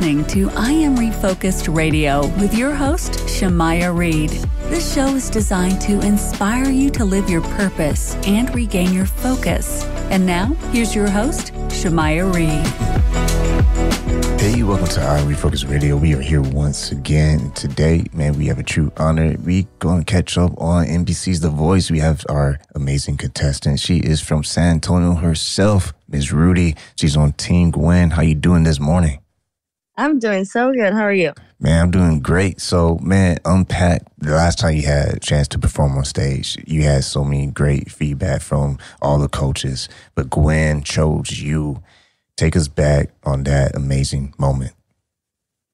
listening to I Am Refocused Radio with your host, Shamaya Reed. This show is designed to inspire you to live your purpose and regain your focus. And now, here's your host, Shamaya Reed. Hey, welcome to I Am Refocused Radio. We are here once again. Today, man, we have a true honor. We going to catch up on NBC's The Voice. We have our amazing contestant. She is from San Antonio herself, Ms. Rudi. She's on Team Gwen. How you doing this morning? I'm doing so good. How are you? Man, I'm doing great. So, man, unpack the last time you had a chance to perform on stage. You had so many great feedback from all the coaches, but Gwen chose you. Take us back on that amazing moment.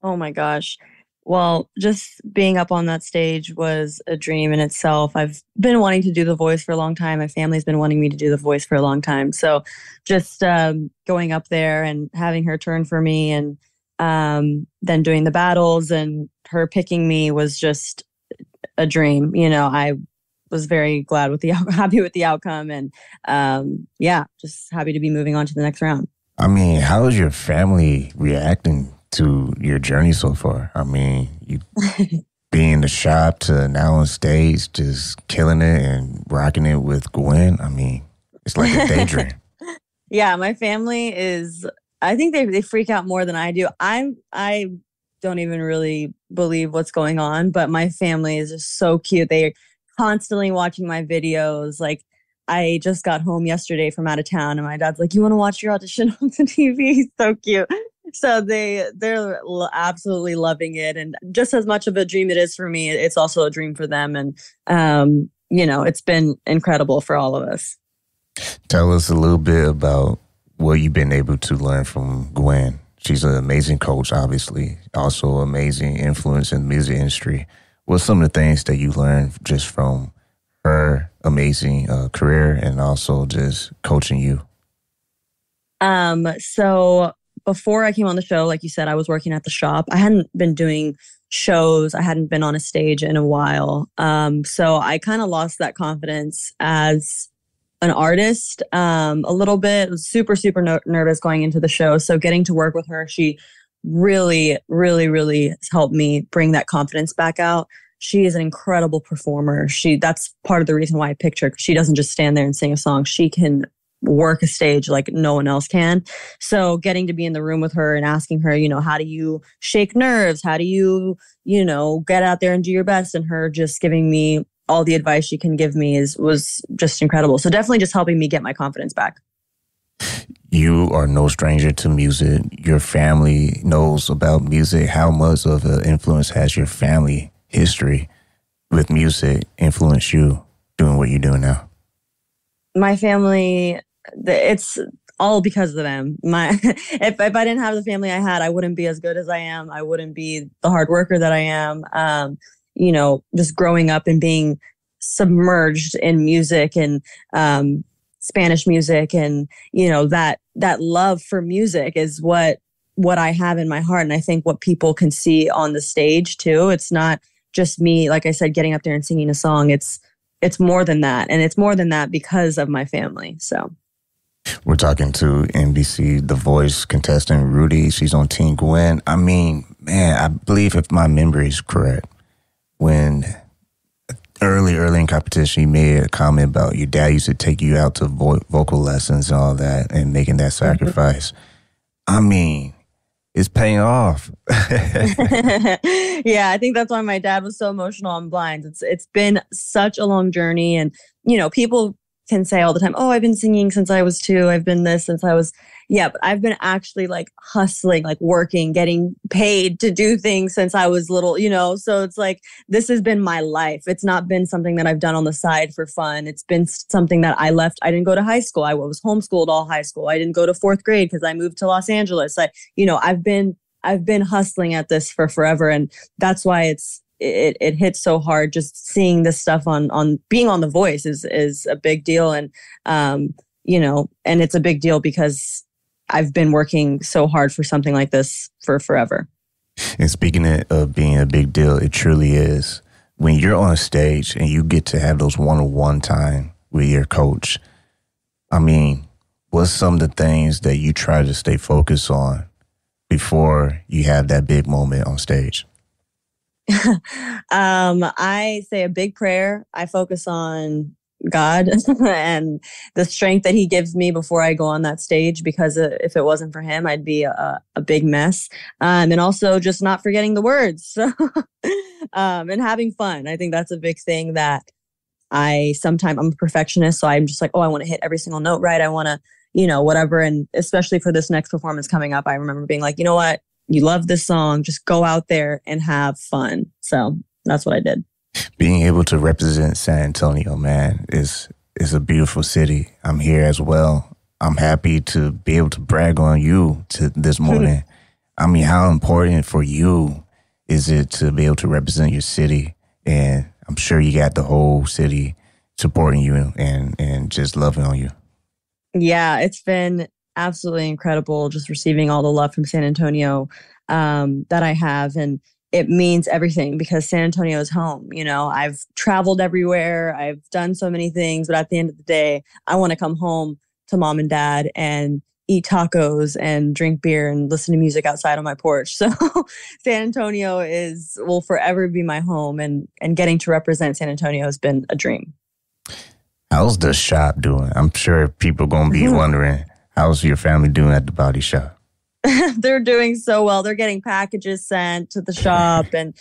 Oh my gosh. Well, just being up on that stage was a dream in itself. I've been wanting to do The Voice for a long time. My family's been wanting me to do The Voice for a long time. So just going up there and having her turn for me and then doing the battles and her picking me was just a dream. You know, I was very glad with happy with the outcome and just happy to be moving on to the next round. I mean, how is your family reacting to your journey so far? I mean, you being in the shop to now on stage, just killing it and rocking it with Gwen. I mean, it's like a daydream. Yeah, my family is, I think they freak out more than I do. I don't even really believe what's going on, but my family is just so cute. They're constantly watching my videos. Like, I just got home yesterday from out of town and my dad's like, you want to watch your audition on the TV? He's so cute. So they're absolutely loving it. And just as much of a dream it is for me, it's also a dream for them. And, it's been incredible for all of us. Tell us a little bit about what you've been able to learn from Gwen. She's an amazing coach, obviously. Also amazing influence in the music industry. What's some of the things that you learned just from her amazing career and also just coaching you? So before I came on the show, like you said, I was working at the shop. I hadn't been doing shows. I hadn't been on a stage in a while. So I kind of lost that confidence as an artist a little bit. I was super, super nervous going into the show. So getting to work with her, she really, really, really helped me bring that confidence back out. She is an incredible performer. That's part of the reason why I picked her, because she doesn't just stand there and sing a song. She can work a stage like no one else can. So getting to be in the room with her and asking her, how do you shake nerves? How do you, get out there and do your best? And her just giving me all the advice she can give me was just incredible. So definitely just helping me get my confidence back. You are no stranger to music. Your family knows about music. How much of an influence has your family history with music influence you doing what you're doing now? My family, it's all because of them. If I didn't have the family I had, I wouldn't be as good as I am. I wouldn't be the hard worker that I am. Just growing up and being submerged in music and Spanish music and, that love for music is what I have in my heart. And I think what people can see on the stage too, it's not just me, like I said, getting up there and singing a song. It's more than that. And it's more than that because of my family. So we're talking to NBC The Voice contestant Rudi. She's on Team Gwen. I mean, man, I believe if my memory is correct, when early in competition, you made a comment about your dad used to take you out to vocal lessons and all that and making that sacrifice. I mean, it's paying off. Yeah, I think that's why my dad was so emotional on Blind. It's been such a long journey. And, people can say all the time, oh, I've been singing since I was 2. I've been this since I was, but I've been actually like hustling, like working, getting paid to do things since I was little, so it's like, this has been my life. It's not been something that I've done on the side for fun. It's been something that I left. I didn't go to high school. I was homeschooled all high school. I didn't go to 4th grade because I moved to Los Angeles. I've been hustling at this for forever. And that's why it hits so hard. Just seeing this stuff on being on The Voice is a big deal. And, and it's a big deal because I've been working so hard for something like this for forever. And speaking of being a big deal, it truly is. When you're on stage and you get to have those one-on-one time with your coach, I mean, what's some of the things that you try to stay focused on before you have that big moment on stage? I say a big prayer. I focus on God and the strength that he gives me before I go on that stage, because if it wasn't for him, I'd be a big mess. And also just not forgetting the words. So, and having fun. I think that's a big thing that I'm a perfectionist. So I'm just like, oh, I want to hit every single note right. I want to, whatever. And especially for this next performance coming up, I remember being like, you know what? You love this song. Just go out there and have fun. So that's what I did. Being able to represent San Antonio, man, is a beautiful city. I'm here as well. I'm happy to be able to brag on you this morning. I mean, how important for you is it to be able to represent your city? And I'm sure you got the whole city supporting you and just loving on you. Yeah, it's been absolutely incredible just receiving all the love from San Antonio that I have. And it means everything because San Antonio is home. I've traveled everywhere. I've done so many things. But at the end of the day, I want to come home to mom and dad and eat tacos and drink beer and listen to music outside on my porch. So San Antonio will forever be my home. And getting to represent San Antonio has been a dream. How's the shop doing? I'm sure people are going to be wondering, how's your family doing at the body shop? They're doing so well. They're getting packages sent to the shop and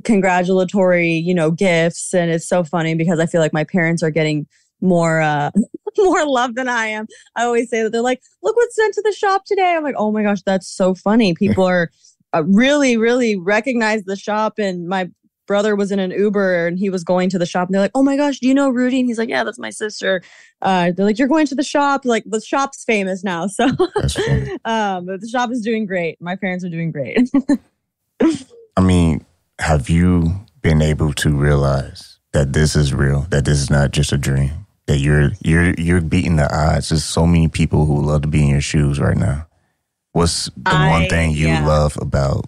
congratulatory, gifts. And it's so funny because I feel like my parents are getting more love than I am. I always say that they're like, look what's sent to the shop today. I'm like, oh my gosh, that's so funny. People are really, really recognize the shop. And my brother was in an Uber and he was going to the shop and they're like, oh my gosh, do you know Rudi? And he's like, yeah, that's my sister. They're like, you're going to the shop? Like, the shop's famous now. So that's funny. The shop is doing great. My parents are doing great. I mean, have you been able to realize that this is real, that this is not just a dream, that you're beating the odds? There's so many people who love to be in your shoes right now. What's the one thing you love about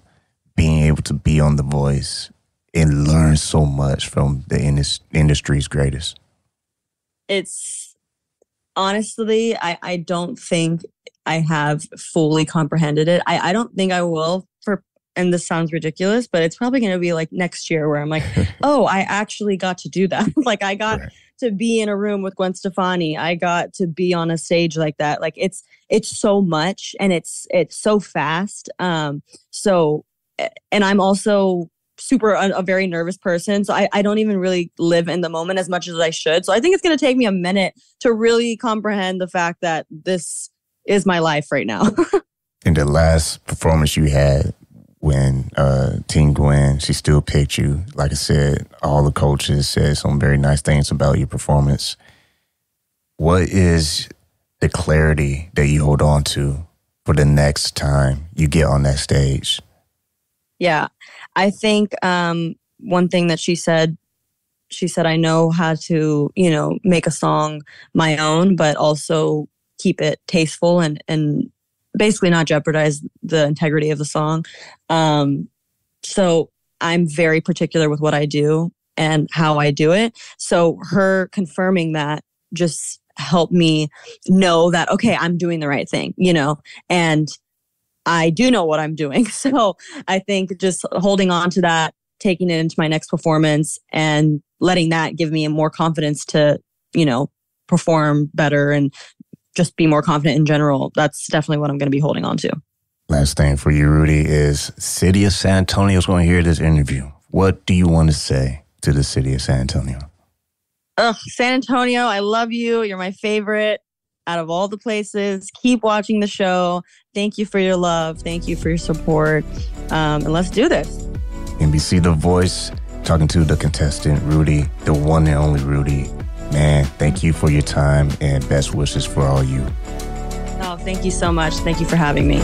being able to be on The Voice and learn so much from the industry's greatest? It's honestly, I don't think I have fully comprehended it. I don't think I will and this sounds ridiculous, but it's probably going to be like next year where I'm like, oh, I actually got to do that. Like I got to be in a room with Gwen Stefani. I got to be on a stage like that. Like it's so much and it's so fast. And I'm also a very nervous person. So I don't even really live in the moment as much as I should. So I think it's going to take me a minute to really comprehend the fact that this is my life right now. In the last performance you had when Team Gwen, she still picked you. Like I said, all the coaches said some very nice things about your performance. What is the clarity that you hold on to for the next time you get on that stage? Yeah, I think one thing that she said, I know how to, make a song my own, but also keep it tasteful and basically not jeopardize the integrity of the song. So I'm very particular with what I do and how I do it. So her confirming that just helped me know that, okay, I'm doing the right thing, and I do know what I'm doing. So I think just holding on to that, taking it into my next performance and letting that give me more confidence to, perform better and just be more confident in general. That's definitely what I'm going to be holding on to. Last thing for you, Rudi, is city of San Antonio is going to hear this interview. What do you want to say to the city of San Antonio? San Antonio, I love you. You're my favorite out of all the places. Keep watching the show. Thank you for your love. Thank you for your support. And let's do this. NBC The Voice, talking to the contestant, Rudi, the one and only Rudi. Man, thank you for your time and best wishes for all you. Oh, thank you so much. Thank you for having me.